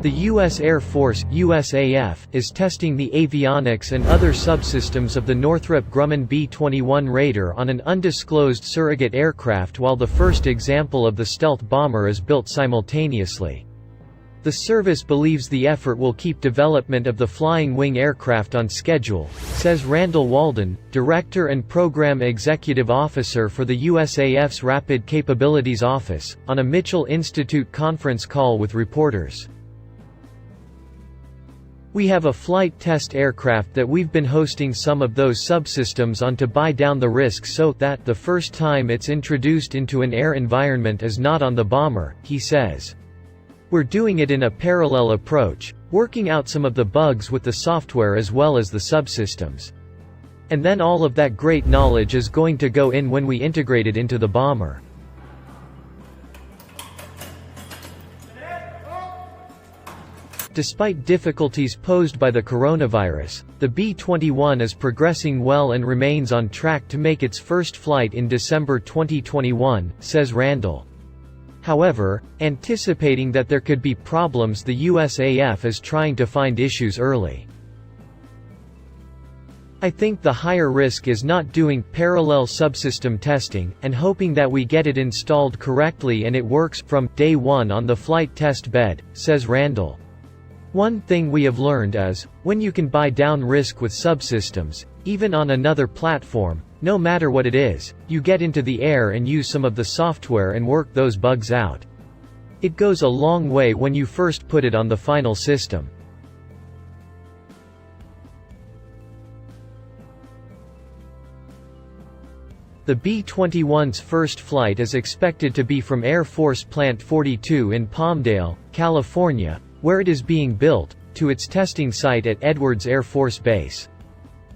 The U.S. Air Force (USAF) is testing the avionics and other subsystems of the Northrop Grumman B-21 Raider on an undisclosed surrogate aircraft while the first example of the stealth bomber is built simultaneously. The service believes the effort will keep development of the flying wing aircraft on schedule, says Randall Walden, Director and Program Executive Officer for the USAF's Rapid Capabilities Office, on a Mitchell Institute conference call with reporters. "We have a flight test aircraft that we've been hosting some of those subsystems on to buy down the risk so that the first time it's introduced into an air environment is not on the bomber," he says. "We're doing it in a parallel approach, working out some of the bugs with the software as well as the subsystems. And then all of that great knowledge is going to go in when we integrate it into the bomber." Despite difficulties posed by the coronavirus, the B-21 is progressing well and remains on track to make its first flight in December 2021, says Randall. However, anticipating that there could be problems, the USAF is trying to find issues early. "I think the higher risk is not doing parallel subsystem testing, and hoping that we get it installed correctly and it works from day one on the flight test bed," says Randall. "One thing we have learned is, when you can buy down risk with subsystems, even on another platform, no matter what it is, you get into the air and use some of the software and work those bugs out. It goes a long way when you first put it on the final system." The B-21's first flight is expected to be from Air Force Plant 42 in Palmdale, California, where it is being built, to its testing site at Edwards Air Force Base.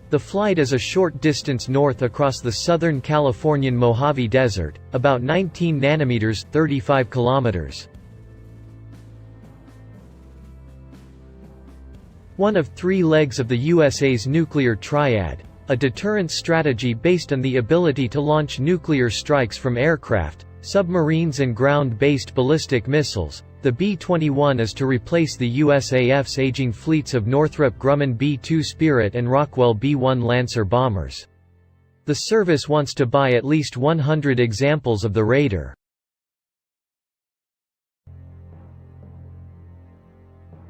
The flight is a short distance north across the southern Californian Mojave Desert, about 19 nanometers (35 kilometers). One of three legs of the USA's nuclear triad, a deterrence strategy based on the ability to launch nuclear strikes from aircraft, submarines and ground-based ballistic missiles. The B-21 is to replace the USAF's aging fleets of Northrop Grumman B-2 Spirit and Rockwell B-1 Lancer bombers. The service wants to buy at least 100 examples of the Raider.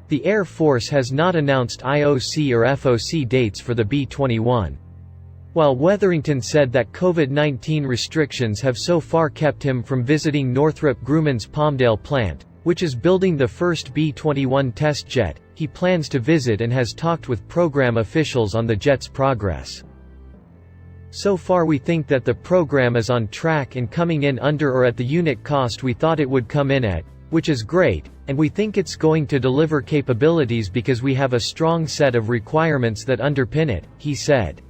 The Air Force has not announced IOC or FOC dates for the B-21. While Wetherington said that COVID-19 restrictions have so far kept him from visiting Northrop Grumman's Palmdale plant, which is building the first B-21 test jet, he plans to visit and has talked with program officials on the jet's progress. "So far we think that the program is on track and coming in under or at the unit cost we thought it would come in at, which is great, and we think it's going to deliver capabilities because we have a strong set of requirements that underpin it," he said.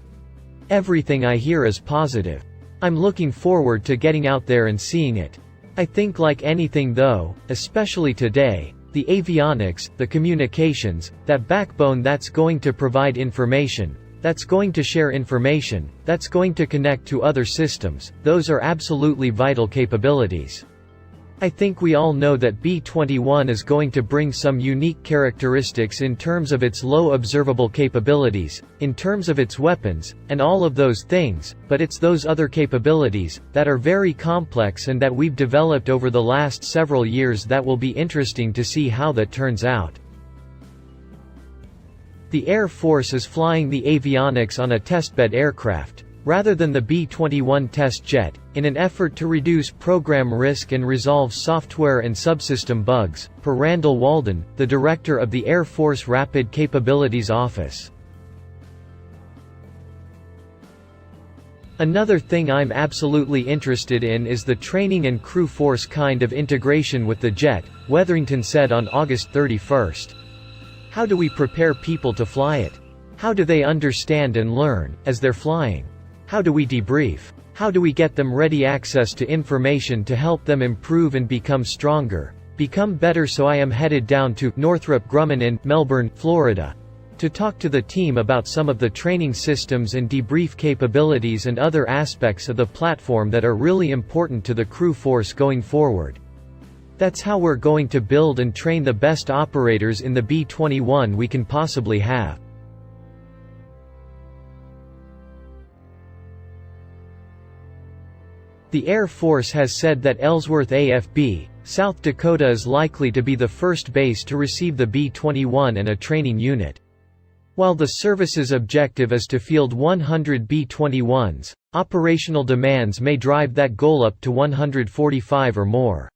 "Everything I hear is positive. I'm looking forward to getting out there and seeing it. I think like anything though, especially today, the avionics, the communications, that backbone that's going to provide information, that's going to share information, that's going to connect to other systems, those are absolutely vital capabilities. I think we all know that B-21 is going to bring some unique characteristics in terms of its low observable capabilities, in terms of its weapons, and all of those things, but it's those other capabilities, that are very complex and that we've developed over the last several years that will be interesting to see how that turns out." The Air Force is flying the avionics on a testbed aircraft, rather than the B-21 test jet, in an effort to reduce program risk and resolve software and subsystem bugs, per Randall Walden, the director of the Air Force Rapid Capabilities Office. "Another thing I'm absolutely interested in is the training and crew force kind of integration with the jet," Wetherington said on August 31. "How do we prepare people to fly it? How do they understand and learn, as they're flying? How do we debrief? How do we get them ready access to information to help them improve and become stronger, become better?" So I am headed down to Northrop Grumman in Melbourne, Florida, to talk to the team about some of the training systems and debrief capabilities and other aspects of the platform that are really important to the crew force going forward. That's how we're going to build and train the best operators in the B-21 we can possibly have." The Air Force has said that Ellsworth AFB, South Dakota is likely to be the first base to receive the B-21 and a training unit. While the service's objective is to field 100 B-21s, operational demands may drive that goal up to 145 or more.